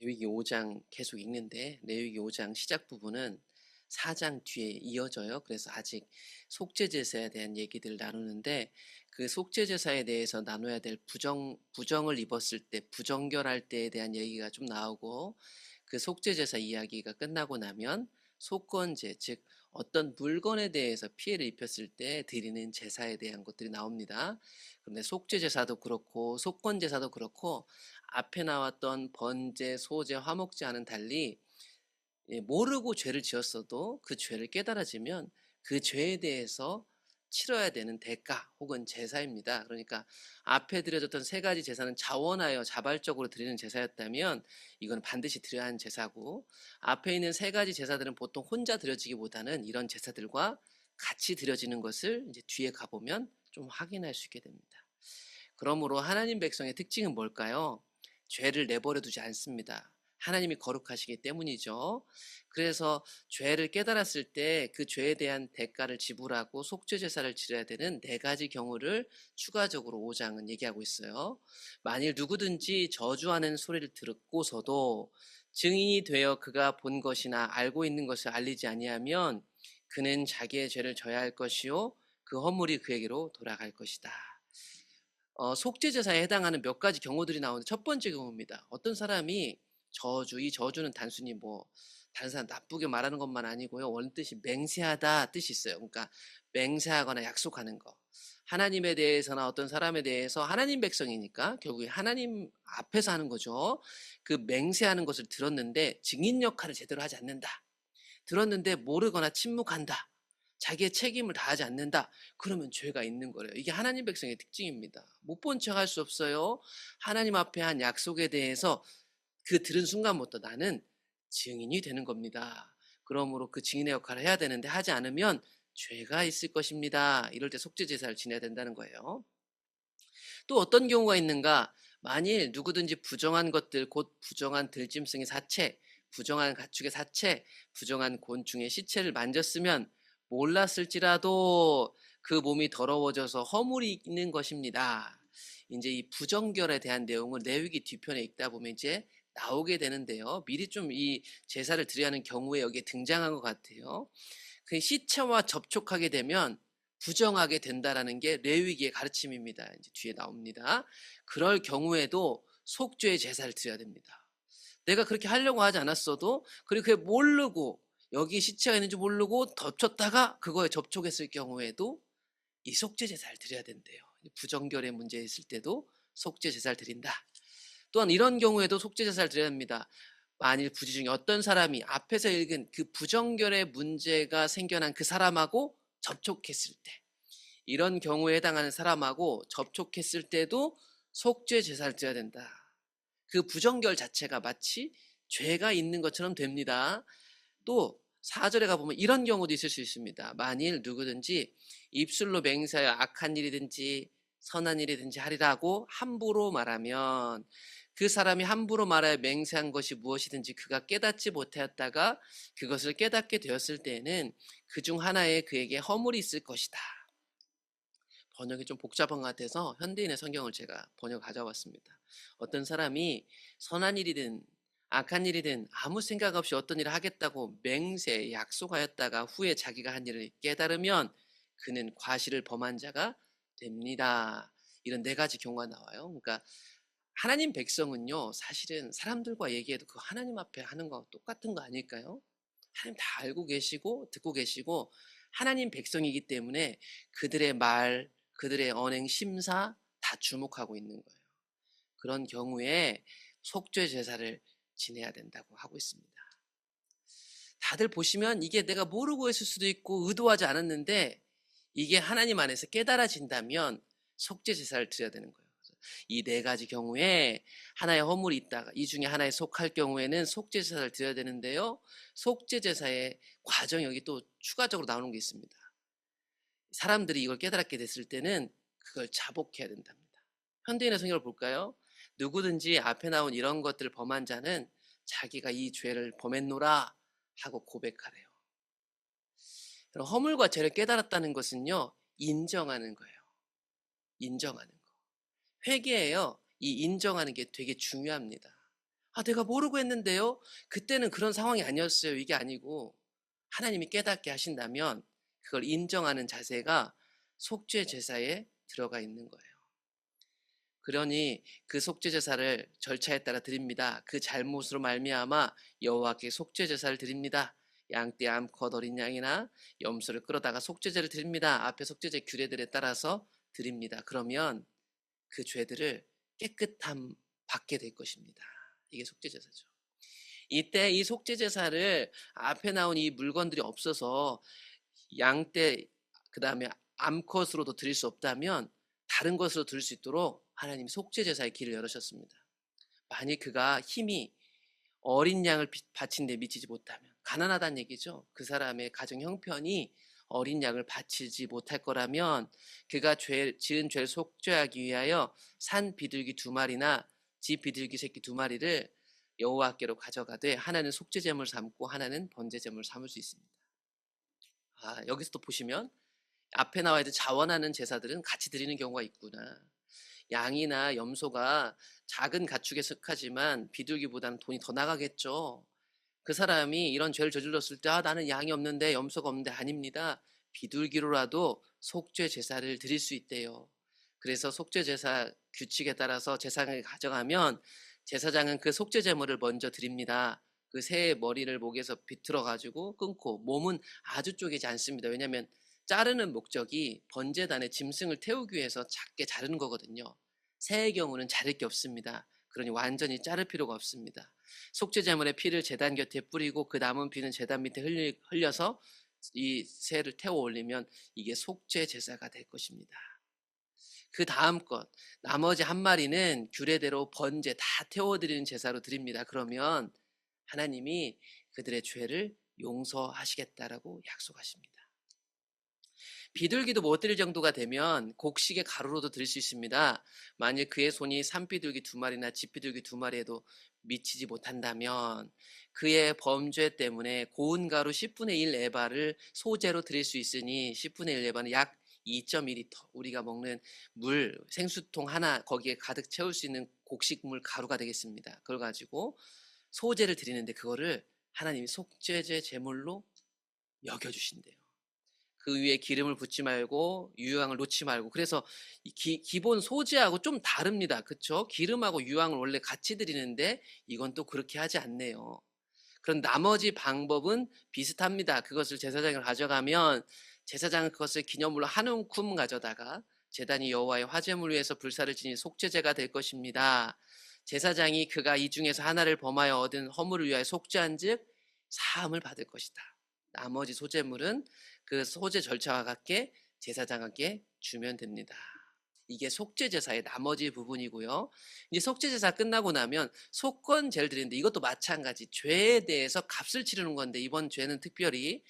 레위기 5장 계속 읽는데 레위기 5장 시작 부분은 4장 뒤에 이어져요. 그래서 아직 속죄제사에 대한 얘기들을 나누는데 그 속죄제사에 대해서 나눠야 될 부정을 입었을 때 부정결할 때에 대한 얘기가 좀 나오고 그 속죄제사 이야기가 끝나고 나면 속건제 즉 어떤 물건에 대해서 피해를 입혔을 때 드리는 제사에 대한 것들이 나옵니다. 그런데 속죄제사도 그렇고 속건제사도 그렇고 앞에 나왔던 번제, 소제, 화목제와는 달리 모르고 죄를 지었어도 그 죄를 깨달아지면 그 죄에 대해서 치러야 되는 대가 혹은 제사입니다. 그러니까 앞에 드려졌던 세 가지 제사는 자원하여 자발적으로 드리는 제사였다면 이건 반드시 드려야 하는 제사고, 앞에 있는 세 가지 제사들은 보통 혼자 드려지기보다는 이런 제사들과 같이 드려지는 것을 이제 뒤에 가보면 좀 확인할 수 있게 됩니다. 그러므로 하나님 백성의 특징은 뭘까요? 죄를 내버려 두지 않습니다. 하나님이 거룩하시기 때문이죠. 그래서 죄를 깨달았을 때 그 죄에 대한 대가를 지불하고 속죄제사를 지려야 되는 네 가지 경우를 추가적으로 5장은 얘기하고 있어요. 만일 누구든지 저주하는 소리를 듣고서도 증인이 되어 그가 본 것이나 알고 있는 것을 알리지 아니하면 그는 자기의 죄를 져야 할 것이요 그 허물이 그에게로 돌아갈 것이다. 속죄제사에 해당하는 몇 가지 경우들이 나오는데 첫 번째 경우입니다. 어떤 사람이 이 저주는 단순히 뭐 다른 사람 나쁘게 말하는 것만 아니고요. 원뜻이 맹세하다 뜻이 있어요. 그러니까 맹세하거나 약속하는 거. 하나님에 대해서나 어떤 사람에 대해서 하나님 백성이니까 결국에 하나님 앞에서 하는 거죠. 그 맹세하는 것을 들었는데 증인 역할을 제대로 하지 않는다. 들었는데 모르거나 침묵한다. 자기의 책임을 다하지 않는다. 그러면 죄가 있는 거래요. 이게 하나님 백성의 특징입니다. 못 본 척 할 수 없어요. 하나님 앞에 한 약속에 대해서 그 들은 순간부터 나는 증인이 되는 겁니다. 그러므로 그 증인의 역할을 해야 되는데 하지 않으면 죄가 있을 것입니다. 이럴 때 속죄제사를 지내야 된다는 거예요. 또 어떤 경우가 있는가? 만일 누구든지 부정한 것들, 곧 부정한 들짐승의 사체, 부정한 가축의 사체, 부정한 곤충의 시체를 만졌으면 몰랐을지라도 그 몸이 더러워져서 허물이 있는 것입니다. 이제 이 부정결에 대한 내용을 레위기 뒤편에 읽다 보면 이제 나오게 되는데요. 미리 좀 이 제사를 드려야 하는 경우에 여기에 등장한 것 같아요. 그 시체와 접촉하게 되면 부정하게 된다라는 게 레위기의 가르침입니다. 이제 뒤에 나옵니다. 그럴 경우에도 속죄의 제사를 드려야 됩니다. 내가 그렇게 하려고 하지 않았어도 그리고 그게 모르고 여기 시체가 있는지 모르고 덮쳤다가 그거에 접촉했을 경우에도 이 속죄 제사를 드려야 된대요. 부정결의 문제 있을 때도 속죄 제사를 드린다. 또한 이런 경우에도 속죄 제사를 드려야 합니다. 만일 부지 중에 어떤 사람이 앞에서 읽은 그 부정결의 문제가 생겨난 그 사람하고 접촉했을 때, 이런 경우에 해당하는 사람하고 접촉했을 때도 속죄 제사를 드려야 된다. 그 부정결 자체가 마치 죄가 있는 것처럼 됩니다. 또 4절에 가보면 이런 경우도 있을 수 있습니다. 만일 누구든지 입술로 맹세하여 악한 일이든지 선한 일이든지 하리라고 함부로 말하면, 그 사람이 함부로 말하여 맹세한 것이 무엇이든지 그가 깨닫지 못하였다가 그것을 깨닫게 되었을 때에는 그 중 하나에 그에게 허물이 있을 것이다. 번역이 좀 복잡한 것 같아서 현대인의 성경을 제가 번역 가져왔습니다. 어떤 사람이 선한 일이든 악한 일이든 아무 생각 없이 어떤 일을 하겠다고 맹세, 약속하였다가 후에 자기가 한 일을 깨달으면 그는 과실을 범한 자가 됩니다. 이런 네 가지 경우가 나와요. 그러니까 하나님 백성은요, 사실은 사람들과 얘기해도 그 하나님 앞에 하는 거 똑같은 거 아닐까요? 하나님 다 알고 계시고 듣고 계시고 하나님 백성이기 때문에 그들의 말, 그들의 언행, 심사 다 주목하고 있는 거예요. 그런 경우에 속죄 제사를 지내야 된다고 하고 있습니다. 다들 보시면 이게 내가 모르고 했을 수도 있고 의도하지 않았는데 이게 하나님 안에서 깨달아진다면 속죄 제사를 드려야 되는 거예요. 이 네 가지 경우에 하나의 허물이 있다가 이 중에 하나에 속할 경우에는 속죄 제사를 드려야 되는데요. 속죄 제사의 과정이 여기 또 추가적으로 나오는 게 있습니다. 사람들이 이걸 깨달았게 됐을 때는 그걸 자복해야 된답니다. 현대인의 성경을 볼까요? 누구든지 앞에 나온 이런 것들을 범한 자는 자기가 이 죄를 범했노라 하고 고백하래요. 허물과 죄를 깨달았다는 것은요, 인정하는 거예요. 인정하는 거. 회개예요. 이 인정하는 게 되게 중요합니다. 아, 내가 모르고 했는데요. 그때는 그런 상황이 아니었어요. 이게 아니고 하나님이 깨닫게 하신다면 그걸 인정하는 자세가 속죄 제사에 들어가 있는 거예요. 그러니 그 속죄 제사를 절차에 따라 드립니다. 그 잘못으로 말미암아 여호와께 속죄 제사를 드립니다. 양떼 암컷 어린 양이나 염소를 끌어다가 속죄제를 드립니다. 앞에 속죄제 규례들에 따라서 드립니다. 그러면 그 죄들을 깨끗함 받게 될 것입니다. 이게 속죄 제사죠. 이때 이 속죄 제사를 앞에 나온 이 물건들이 없어서 양떼 그다음에 암컷으로도 드릴 수 없다면 다른 것으로 드릴 수 있도록 하나님이 속죄 제사의 길을 열으셨습니다. 만일 그가 힘이 어린 양을 바친 데 미치지 못하면, 가난하다는 얘기죠. 그 사람의 가정 형편이 어린 양을 바치지 못할 거라면 그가 지은 죄를 속죄하기 위하여 산 비둘기 2마리나 집 비둘기 새끼 2마리를 여호와께로 가져가되 하나는 속죄 제물 삼고 하나는 번제 제물 삼을 수 있습니다. 여기서 또 보시면 앞에 나와 있는 자원하는 제사들은 같이 드리는 경우가 있구나. 양이나 염소가 작은 가축에 속하지만 비둘기보다는 돈이 더 나가겠죠. 그 사람이 이런 죄를 저질렀을 때 나는 양이 없는데 염소가 없는데, 아닙니다. 비둘기로라도 속죄 제사를 드릴 수 있대요. 그래서 속죄 제사 규칙에 따라서 제사장에 가져가면 제사장은 그 속죄 제물을 먼저 드립니다. 그 새의 머리를 목에서 비틀어 가지고 끊고, 몸은 아주 쪼개지 않습니다. 왜냐하면 자르는 목적이 번제단에 짐승을 태우기 위해서 작게 자르는 거거든요. 새의 경우는 자를 게 없습니다. 그러니 완전히 자를 필요가 없습니다. 속죄제물의 피를 제단 곁에 뿌리고 그 남은 피는 제단 밑에 흘려서 이 새를 태워 올리면 이게 속죄 제사가 될 것입니다. 그 다음 것, 나머지 한 마리는 규례대로 번제 다 태워드리는 제사로 드립니다. 그러면 하나님이 그들의 죄를 용서하시겠다라고 약속하십니다. 비둘기도 못 드릴 정도가 되면 곡식의 가루로도 드릴 수 있습니다. 만일 그의 손이 산비둘기 2마리나 집비둘기 2마리에도 미치지 못한다면 그의 범죄 때문에 고운 가루 10분의 1 에바를 소재로 드릴 수 있으니 10분의 1 에바는 약 2.2리터, 우리가 먹는 물 생수통 하나 거기에 가득 채울 수 있는 곡식물 가루가 되겠습니다. 그걸 가지고 소재를 드리는데 그거를 하나님이 속죄제 제물로 여겨주신대요. 그 위에 기름을 붓지 말고 유향을 놓지 말고. 그래서 기본 소재하고 좀 다릅니다. 그렇죠? 기름하고 유향을 원래 같이 드리는데 이건 또 그렇게 하지 않네요. 그런 나머지 방법은 비슷합니다. 그것을 제사장에 가져가면 제사장은 그것을 기념물로 한 움큼 가져다가 제단이 여호와의 화제물 위에서 불사를 지닌 속죄제가 될 것입니다. 제사장이 그가 이 중에서 하나를 범하여 얻은 허물을 위하여 속죄한즉 사함을 받을 것이다. 나머지 소재물은 그 소재 절차와 같게 제사장에게 주면 됩니다. 이게 속죄제사의 나머지 부분이고요. 이제 속죄제사 끝나고 나면 속건제를 드리는데 이것도 마찬가지 죄에 대해서 값을 치르는 건데, 이번 죄는 특별히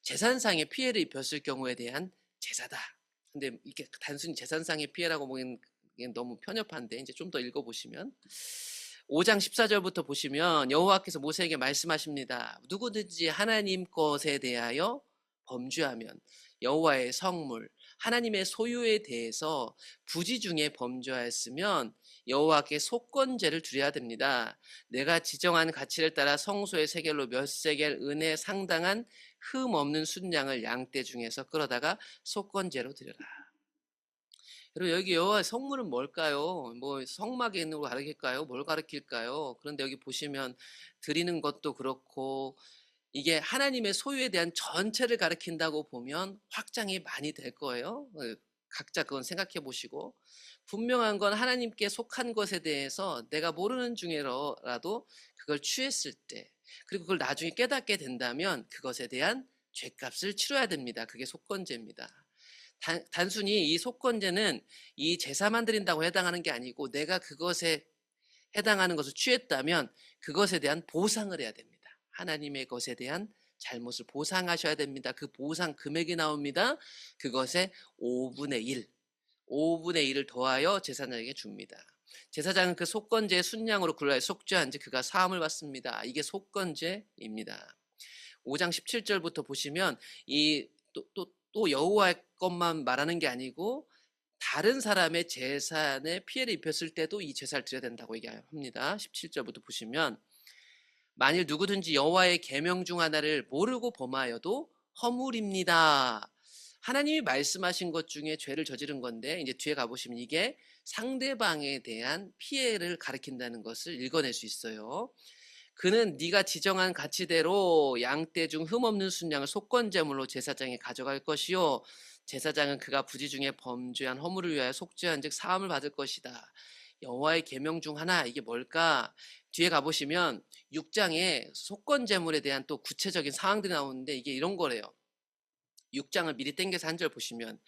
재산상의 피해를 입혔을 경우에 대한 제사다. 근데 이게 단순히 재산상의 피해라고 보기엔 너무 편협한데, 이제 좀 더 읽어보시면 5장 14절부터 보시면 여호와께서 모세에게 말씀하십니다. 누구든지 하나님 것에 대하여 범죄하면 여호와의 성물, 하나님의 소유에 대해서 부지 중에 범죄하였으면 여호와께 속건제를 드려야 됩니다. 내가 지정한 가치를 따라 성소의 세겔로 몇 세겔 은에 상당한 흠 없는 순양을 양떼 중에서 끌어다가 속건제로 드려라. 여러분, 여기 여호와의 성물은 뭘까요? 뭐 성막에 있는 걸 가르칠까요? 뭘 가르칠까요? 그런데 여기 보시면 드리는 것도 그렇고 이게 하나님의 소유에 대한 전체를 가리킨다고 보면 확장이 많이 될 거예요. 각자 그건 생각해 보시고, 분명한 건 하나님께 속한 것에 대해서 내가 모르는 중에라도 그걸 취했을 때, 그리고 그걸 나중에 깨닫게 된다면 그것에 대한 죄값을 치러야 됩니다. 그게 속건제입니다. 단순히 이 속건제는 이 제사만 드린다고 해당하는 게 아니고, 내가 그것에 해당하는 것을 취했다면 그것에 대한 보상을 해야 됩니다. 하나님의 것에 대한 잘못을 보상하셔야 됩니다. 그 보상 금액이 나옵니다. 그것의 5분의 1, 5분의 1을 더하여 제사장에게 줍니다. 제사장은 그 속건제의 순양으로 굴라에 속죄한 지 그가 사함을 받습니다. 이게 속건제입니다. 5장 17절부터 보시면 또 여호와의 것만 말하는 게 아니고 다른 사람의 재산에 피해를 입혔을 때도 이 제사를 드려야 된다고 얘기합니다. 17절부터 보시면 만일 누구든지 여호와의 계명 중 하나를 모르고 범하여도 허물입니다. 하나님이 말씀하신 것 중에 죄를 저지른 건데 이제 뒤에 가보시면 이게 상대방에 대한 피해를 가리킨다는 것을 읽어낼 수 있어요. 그는 네가 지정한 가치대로 양떼 중 흠없는 순양을 속건제물로 제사장에 가져갈 것이요 제사장은 그가 부지 중에 범죄한 허물을 위하여 속죄한즉 사함을 받을 것이다. 여호와의 계명 중 하나 이게 뭘까? 뒤에 가보시면 6장에 속건제물에 대한 또 구체적인 사항들이 나오는데 이게 이런 거래요. 6장을 미리 땡겨서 한 절 보시면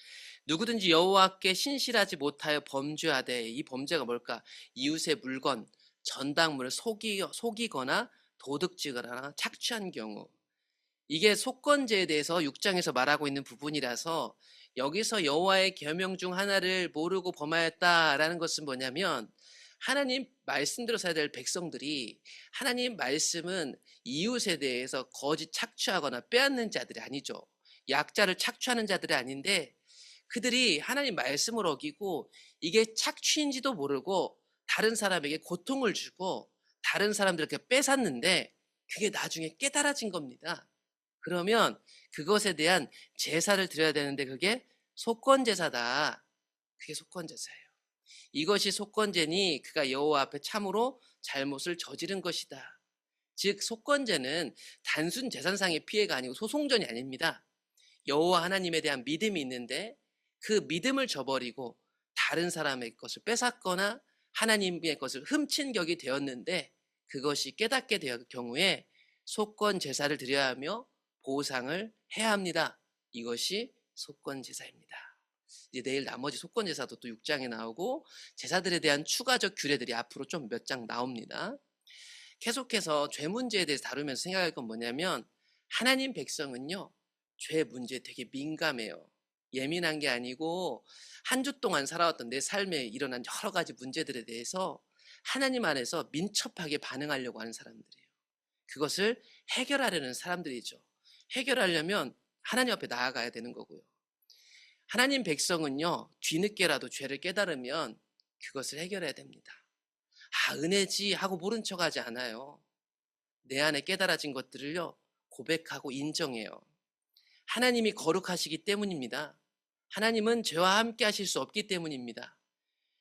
누구든지 여호와께 신실하지 못하여 범죄하되 이 범죄가 뭘까? 이웃의 물건, 전당물을 속이거나 도둑질하거나 착취한 경우 이게 속건제에 대해서 6장에서 말하고 있는 부분이라서 여기서 여호와의 계명 중 하나를 모르고 범하였다라는 것은 뭐냐면 하나님 말씀대로 살아야 될 백성들이 하나님 말씀은 이웃에 대해서 거짓 착취하거나 빼앗는 자들이 아니죠. 약자를 착취하는 자들이 아닌데 그들이 하나님 말씀을 어기고 이게 착취인지도 모르고 다른 사람에게 고통을 주고 다른 사람들에게 뺏었는데 그게 나중에 깨달아진 겁니다. 그러면 그것에 대한 제사를 드려야 되는데 그게 속건제사다. 그게 속건제사예요. 이것이 속건제니 그가 여호와 앞에 참으로 잘못을 저지른 것이다. 즉 속건제는 단순 재산상의 피해가 아니고 소송전이 아닙니다. 여호와 하나님에 대한 믿음이 있는데 그 믿음을 저버리고 다른 사람의 것을 뺏었거나 하나님의 것을 훔친 격이 되었는데 그것이 깨닫게 될 경우에 속건 제사를 드려야 하며 보상을 해야 합니다. 이것이 속건 제사입니다. 이제 내일 나머지 속건 제사도 또 6장에 나오고 제사들에 대한 추가적 규례들이 앞으로 좀 몇 장 나옵니다. 계속해서 죄 문제에 대해서 다루면서 생각할 건 뭐냐면 하나님 백성은요 죄 문제에 되게 민감해요. 예민한 게 아니고 한 주 동안 살아왔던 내 삶에 일어난 여러 가지 문제들에 대해서 하나님 안에서 민첩하게 반응하려고 하는 사람들이에요. 그것을 해결하려는 사람들이죠. 해결하려면 하나님 앞에 나아가야 되는 거고요. 하나님 백성은요 뒤늦게라도 죄를 깨달으면 그것을 해결해야 됩니다. 아 은혜지 하고 모른 척하지 않아요. 내 안에 깨달아진 것들을요 고백하고 인정해요. 하나님이 거룩하시기 때문입니다. 하나님은 죄와 함께 하실 수 없기 때문입니다.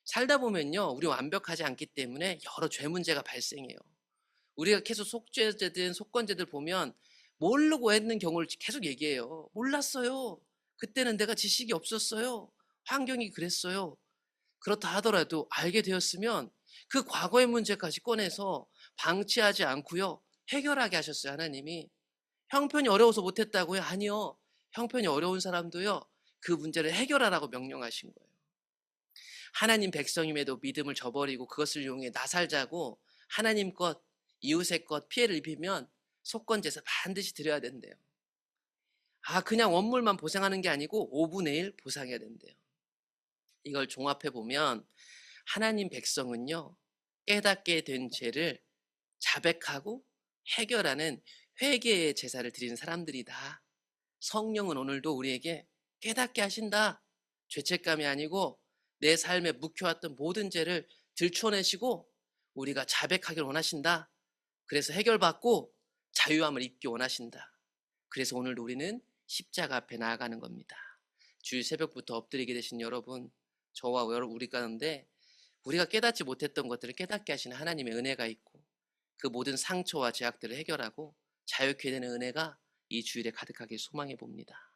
살다 보면요 우리 완벽하지 않기 때문에 여러 죄 문제가 발생해요. 우리가 계속 속죄제든 속건제들 보면 모르고 했는 경우를 계속 얘기해요. 몰랐어요. 그때는 내가 지식이 없었어요. 환경이 그랬어요. 그렇다 하더라도 알게 되었으면 그 과거의 문제까지 꺼내서 방치하지 않고요 해결하게 하셨어요. 하나님이. 형편이 어려워서 못했다고요? 아니요. 형편이 어려운 사람도요 그 문제를 해결하라고 명령하신 거예요. 하나님 백성임에도 믿음을 저버리고 그것을 이용해 나 살자고 하나님 것, 이웃의 것 피해를 입히면 속건제사 반드시 드려야 된대요. 아 그냥 원물만 보상하는 게 아니고 5분의 1 보상해야 된대요. 이걸 종합해 보면 하나님 백성은요 깨닫게 된 죄를 자백하고 해결하는 회개의 제사를 드리는 사람들이다. 성령은 오늘도 우리에게 깨닫게 하신다. 죄책감이 아니고 내 삶에 묵혀왔던 모든 죄를 들춰내시고 우리가 자백하길 원하신다. 그래서 해결받고 자유함을 입기 원하신다. 그래서 오늘도 우리는 십자가 앞에 나아가는 겁니다. 주일 새벽부터 엎드리게 되신 여러분, 저와 우리 가운데 우리가 깨닫지 못했던 것들을 깨닫게 하시는 하나님의 은혜가 있고 그 모든 상처와 제약들을 해결하고 자유케 되는 은혜가 이 주일에 가득하게 소망해 봅니다.